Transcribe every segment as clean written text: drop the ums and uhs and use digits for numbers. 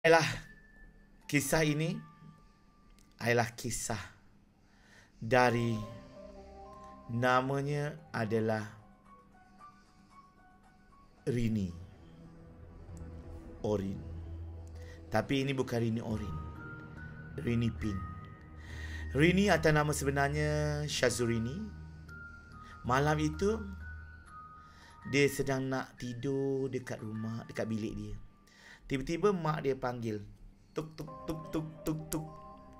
Adalah kisah ini adalah kisah dari namanya adalah Rini Orin. Tapi ini bukan Rini Orin, Rini Pink. Rini atau nama sebenarnya Syazurini. Malam itu dia sedang nak tidur dekat rumah, dekat bilik dia. Tiba-tiba mak dia panggil. Tuk tuk tuk tuk tuk tuk.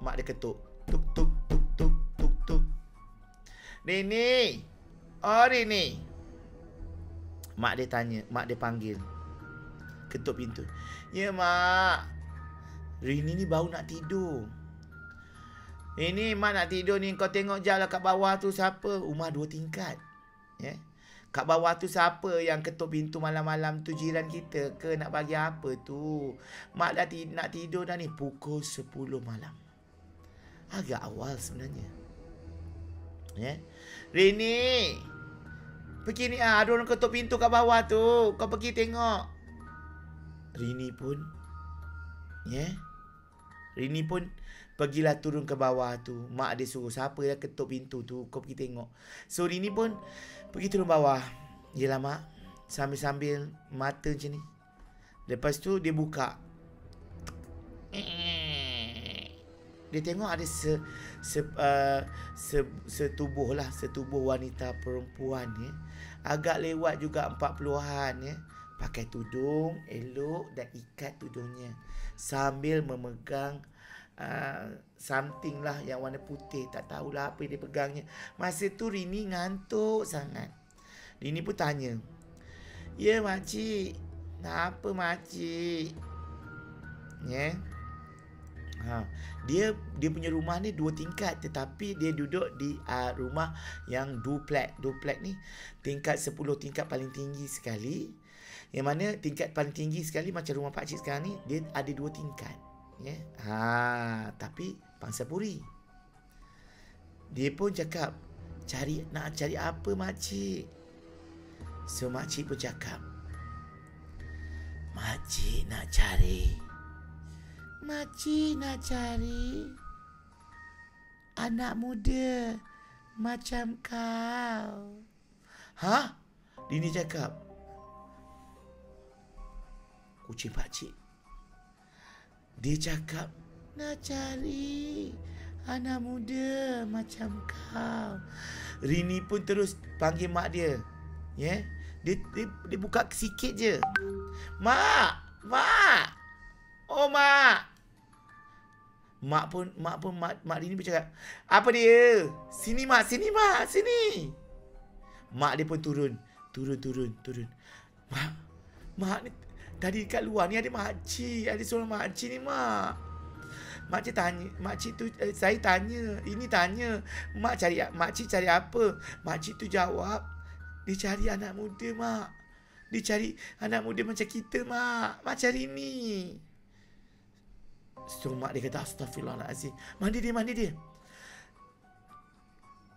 Mak dia ketuk. Tuk tuk tuk tuk tuk tuk. Rini. Oh Rini. Mak dia tanya, mak dia panggil. Ketuk pintu. Ya mak. Rini ni baru nak tidur. Ini mak nak tidur ni, kau tengok je lah kat bawah tu siapa. Rumah 2 tingkat. Ya. Kat bawah tu siapa yang ketuk pintu malam-malam tu, jiran kita ke nak bagi apa tu? Mak dah nak tidur dah ni, pukul 10 malam. Agak awal sebenarnya. Ya. Rini. Pergi ni ada orang ketuk pintu kat bawah tu. Kau pergi tengok. Rini pun Rini pun pergilah turun ke bawah tu. Mak dia suruh, siapa yang ketuk pintu tu, kau pergi tengok. So Rini pun pergi turun bawah. Yelah mak, sambil-sambil mata macam ni. Lepas tu dia buka. Dia tengok ada setubuh lah, setubuh wanita perempuan ya. Agak lewat juga 40-an ya. Pakai tudung elok dan ikat tudungnya sambil memegang something lah yang warna putih. Tak tahulah apa dia pegangnya. Masa tu Rini ngantuk sangat. Rini pun tanya, ya makcik, apa makcik? Ya. Dia punya rumah ni 2 tingkat, tetapi dia duduk di rumah yang duplex. Duplex ni tingkat 10 tingkat paling tinggi sekali. Yang mana tingkat paling tinggi sekali macam rumah pak cik sekarang ni, dia ada 2 tingkat. Ya. Tapi pangsa puri. Dia pun cakap, nak cari apa makcik? So makcik pun cakap, makcik nak cari anak muda macam kau. Hah? Dini cakap, kucing pakcik. Dia cakap, nak cari anak muda macam kau. Rini pun terus panggil mak dia. Ya? Dia buka sikit je. Mak. Oh mak. Mak Rini pun cakap, apa dia? Sini mak. Mak dia pun turun. Mak ni tadi kat luar ni ada makcik. Ada seorang makcik ni mak. Makcik tanya, makcik tu saya tanya, ini tanya, makcik cari apa? Makcik tu jawab, dia cari anak muda mak. Dia cari anak muda macam kita mak. Mak cari ni. So mak dia kata, astagfirullahaladzim. Mandi dia.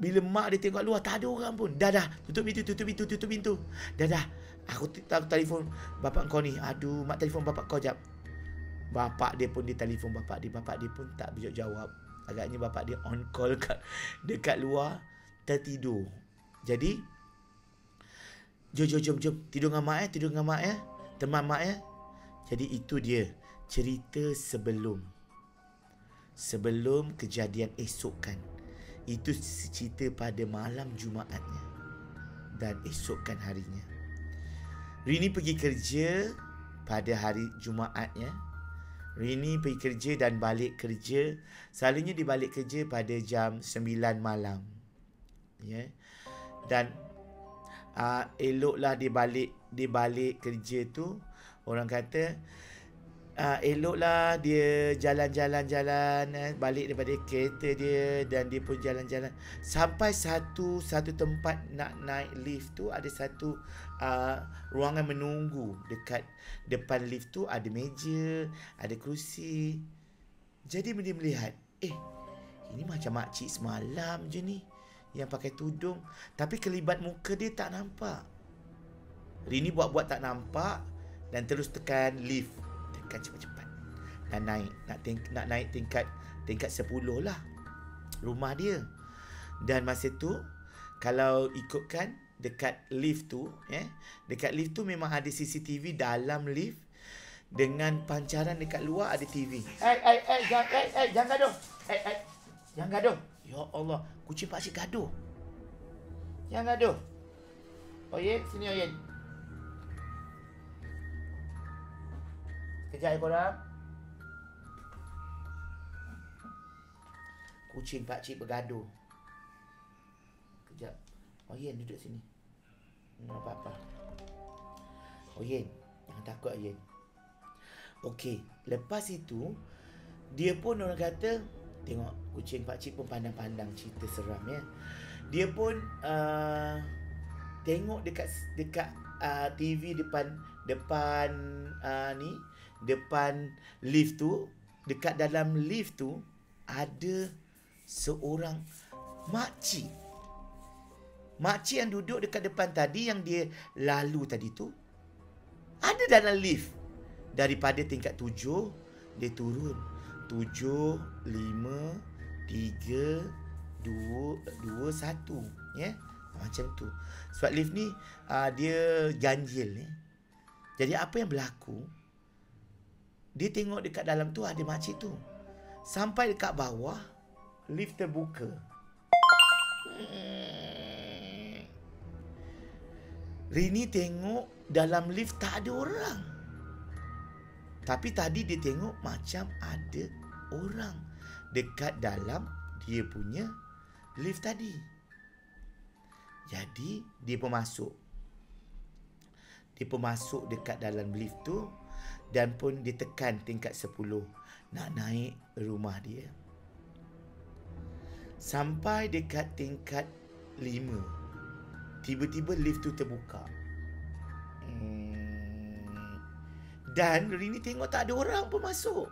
Bila mak dia tengok luar, tak ada orang pun. Dah. Tutup pintu. Dah. Aku telefon bapak kau ni. Aduh, mak telefon bapak kau jap. Bapak dia pun telefon bapak dia. Bapak dia pun tak jawab. Agaknya bapak dia on call dekat luar, tertidur. Jadi, jom. Tidur dengan mak ya. Teman mak ya. Jadi itu dia cerita sebelum kejadian esokkan. Itu cerita pada malam Jumaatnya dan esokkan harinya. Rini pergi kerja pada hari Jumaatnya. Rini pergi kerja dan balik kerja. Selalunya dia balik kerja pada jam 9 malam. Ya. Dan eloklah dia balik kerja tu. Orang kata eloklah dia jalan-jalan balik daripada kereta dia, dan dia pun jalan-jalan sampai satu tempat nak naik lift tu. Ada satu ruangan menunggu. Dekat depan lift tu ada meja, ada kerusi. Jadi dia melihat, ini macam makcik semalam je ni yang pakai tudung, tapi kelibat muka dia tak nampak. Rini buat tak nampak dan terus tekan lift. Tekan cepat-cepat. nak naik tingkat 10 lah rumah dia. Dan masa tu kalau ikutkan dekat lift tu, dekat lift tu memang ada CCTV dalam lift, dengan pancaran dekat luar ada TV. Jangan gaduh. Jangan gaduh. Ya Allah, kucing pakcik gaduh. Jangan gaduh. Oyen, sini Oyen. Kejap korang. Kucing pakcik bergaduh. Kejap. Oyen duduk sini. Apa-apa. Oyen, jangan takut Oyen. Okey, lepas itu dia pun orang kata, tengok kucing pakcik pun pandang-pandang cerita seram ya. Dia pun tengok dekat TV depan lift tu, dekat dalam lift tu ada seorang makcik. Makcik yang duduk dekat depan tadi, yang dia lalu tadi tu, ada dalam lift. Daripada tingkat 7, dia turun. 7, 5, 3, 2, 1. Ya? Macam tu. Sebab lift ni, dia ganjil. Ya? Jadi apa yang berlaku, dia tengok dekat dalam tu ada makcik tu. Sampai dekat bawah, lift terbuka. Rini tengok dalam lift tak ada orang. Tapi tadi dia tengok macam ada orang dekat dalam dia punya lift tadi. Jadi dia pun masuk. Dia pun masuk dekat dalam lift tu, dan pun dia tekan tingkat 10 nak naik rumah dia. Sampai dekat tingkat 5, tiba-tiba lift tu terbuka. Dan Rini tengok tak ada orang pun masuk.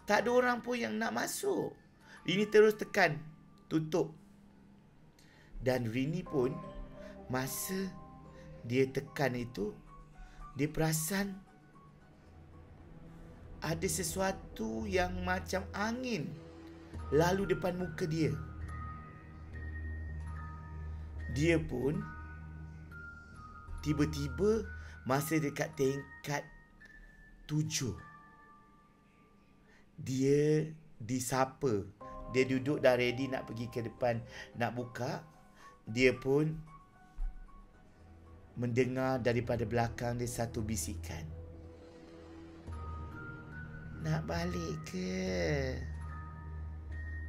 Tak ada orang pun yang nak masuk. Rini terus tekan tutup. Dan Rini pun masa dia tekan itu, dia perasan ada sesuatu yang macam angin lalu depan muka dia. Dia pun tiba-tiba masa dekat tingkat 7, dia disapa. Dia duduk dah ready nak pergi ke depan nak buka. Dia pun mendengar daripada belakang dia satu bisikan. Nak balik ke?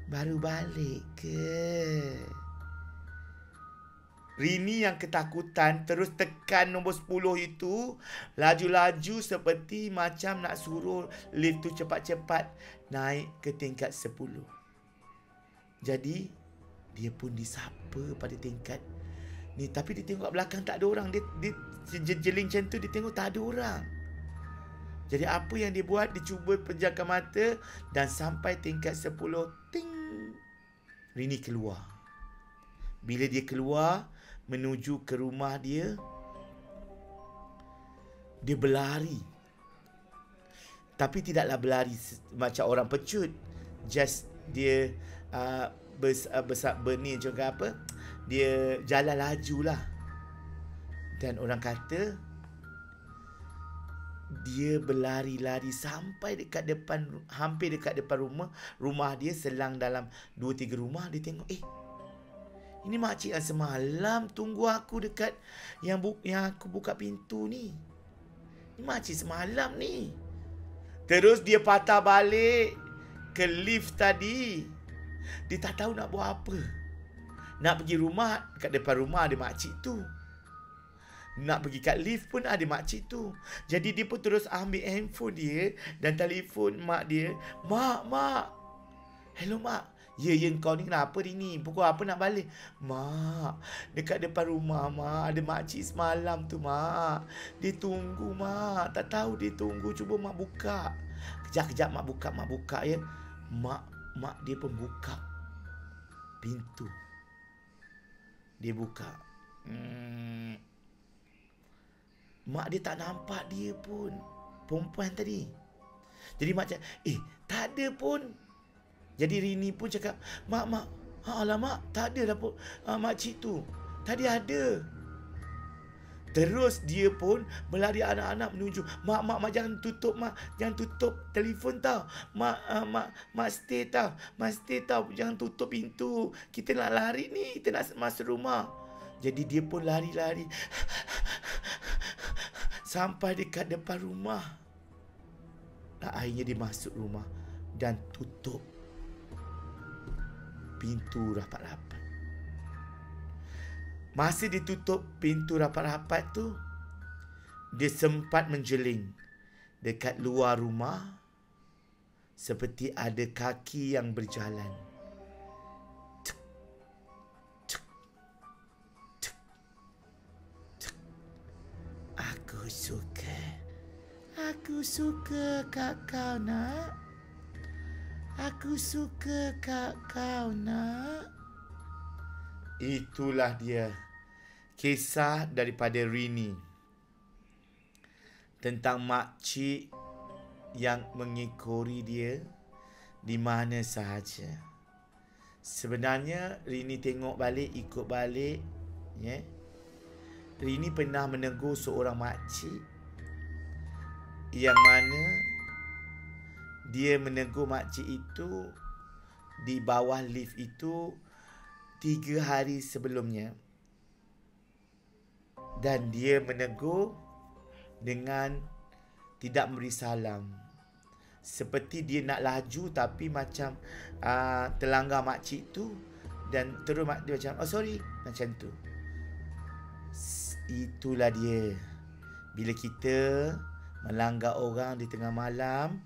Baru balik ke? Rini yang ketakutan terus tekan nombor 10 itu, laju-laju seperti macam nak suruh lift tu cepat-cepat naik ke tingkat 10. Jadi dia pun disapa pada tingkat ni, tapi dia tengok belakang tak ada orang. Dia jeling macam tu, dia tengok tak ada orang. Jadi apa yang dia buat, dia cuba pejamkan mata, dan sampai tingkat 10, ting, Rini keluar. Bila dia keluar menuju ke rumah dia, dia berlari. Tapi tidaklah berlari macam orang pecut. Just dia berni juga apa, dia jalan laju lah. Dan orang kata dia berlari-lari sampai dekat depan, hampir dekat depan rumah dia. Selang dalam 2-3 rumah, dia tengok, ini makcik yang semalam tunggu aku dekat yang aku buka pintu ni. Ini makcik semalam ni. Terus dia patah balik ke lift tadi. Dia tak tahu nak buat apa. Nak pergi rumah, kat depan rumah ada makcik tu. Nak pergi kat lift pun ada makcik tu. Jadi dia pun terus ambil handphone dia dan telefon mak dia. Mak. Hello mak. Ya, kau ni kenapa ni? Pukul apa nak balik? Mak, dekat depan rumah mak ada makcik semalam tu mak. Dia tunggu mak. Tak tahu dia tunggu. Cuba mak buka. Kejap mak buka ya. Mak dia pun buka pintu. Dia buka. Mak dia tak nampak dia pun, perempuan tadi. Jadi mak cakap, tak ada pun. Jadi Rini pun cakap, mak, alamak, tak ada lah pun makcik tu. Tadi ada. Terus dia pun berlari anak-anak menuju. Mak, jangan tutup, mak. Jangan tutup telefon tau. Mak stay tau. Mak stay tau. Jangan tutup pintu. Kita nak lari ni. Kita nak masuk rumah. Jadi dia pun lari-lari. Sampai dekat depan rumah. Akhirnya dia masuk rumah. Dan tutup pintu rapat-rapat. Masa ditutup pintu rapat-rapat tu, dia sempat menjeling dekat luar rumah seperti ada kaki yang berjalan. Cek, cek, cek, cek. Aku suka kat kau, nak. Aku suka kat kau, nak. Itulah dia kisah daripada Rini tentang makcik yang mengikori dia di mana sahaja. Sebenarnya Rini tengok balik, ikut balik, ya. Rini pernah menegur seorang makcik yang mana dia menegur makcik itu di bawah lift itu 3 hari sebelumnya. Dan dia menegur dengan tidak memberi salam. Seperti dia nak laju tapi macam terlanggar makcik tu. Dan terus dia macam, oh sorry, macam tu. Itulah dia. Bila kita melanggar orang di tengah malam,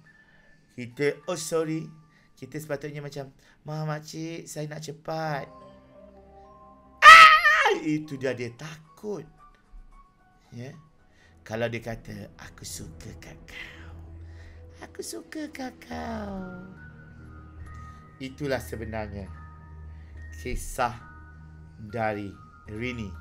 kita, oh sorry, kita sepatutnya macam, makcik, saya nak cepat. Itu dia takut. Ya. Kalau dia kata, aku suka kat kau. Aku suka kat kau. Itulah sebenarnya kisah dari Rini.